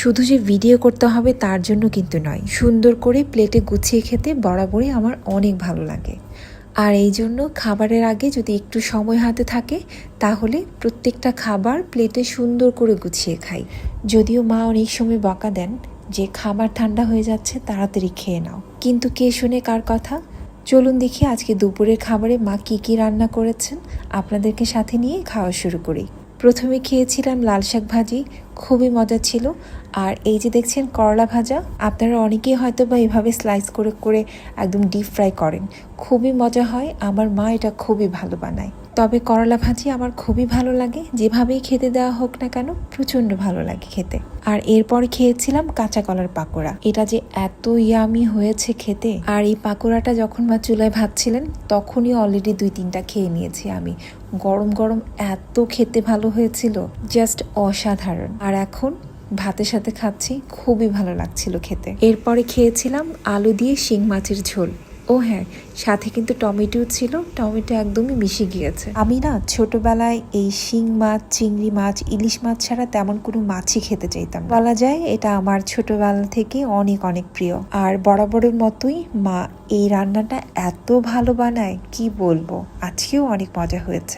শুধু যে ভিডিও করতে হবে তার জন্য কিন্তু নয়, সুন্দর করে প্লেটে গুছিয়ে খেতে বরাবরই আমার অনেক ভালো লাগে। আর এই জন্য খাবারের আগে যদি একটু সময় হাতে থাকে তাহলে প্রত্যেকটা খাবার প্লেটে সুন্দর করে গুছিয়ে খাই। যদিও মা অনেক সময় বকা দেন যে খাবার ঠান্ডা হয়ে যাচ্ছে, তাড়াতাড়ি খেয়ে নাও, কিন্তু কে শুনে কার কথা। চলুন দেখি আজকে দুপুরের খাবারে মা কি কি রান্না করেছেন, আপনাদেরকে সাথে নিয়ে খাওয়া শুরু করি। প্রথমে খেয়েছিলাম লাল শাক ভাজি, খুবই মজা ছিল। আর এই যে দেখছেন করলা ভাজা, আপনারা অনেকেই হয়তো বা এভাবে স্লাইস করে করে একদম ডিপ ফ্রাই করেন, খুবই মজা হয়। আমার মা এটা খুবই ভালো বানায়। তবে করলা ভাজি আমার খুবই ভালো লাগে, যেভাবেই খেতে দেওয়া হোক না কেন প্রচণ্ড ভালো লাগে খেতে। আর এরপর খেয়েছিলাম কাঁচা কলার পাকোড়া, এটা যে এত ইয়ামি হয়েছে খেতে। আর এই পাকোড়াটা যখন মা চুলায় ভাজছিলেন তখনই অলরেডি 2-3টা খেয়ে নিয়েছি আমি। গরম গরম এত খেতে ভালো হয়েছিল, জাস্ট অসাধারণ। আর এখন ভাতের সাথে খাচ্ছি, খুবই ভালো লাগছিল খেতে। এরপরে খেয়েছিলাম আলু দিয়ে শিং মাছের ঝোল। ও হ্যাঁ, সাথে কিন্তু টমেটো ছিল, টমেটো একদমই মিশে গিয়েছে। আমি না ছোটবেলায় এই শিং মাছ, চিংড়ি মাছ, ইলিশ মাছ ছাড়া তেমন কোনো মাছই খেতে চাইতাম না। বলা যায় এটা আমার ছোটবেলা থেকে অনেক অনেক প্রিয়। আর বরাবরের মতোই মা এই রান্নাটা এত ভালো বানায়, কি বলবো, আজকেও অনেক মজা হয়েছে।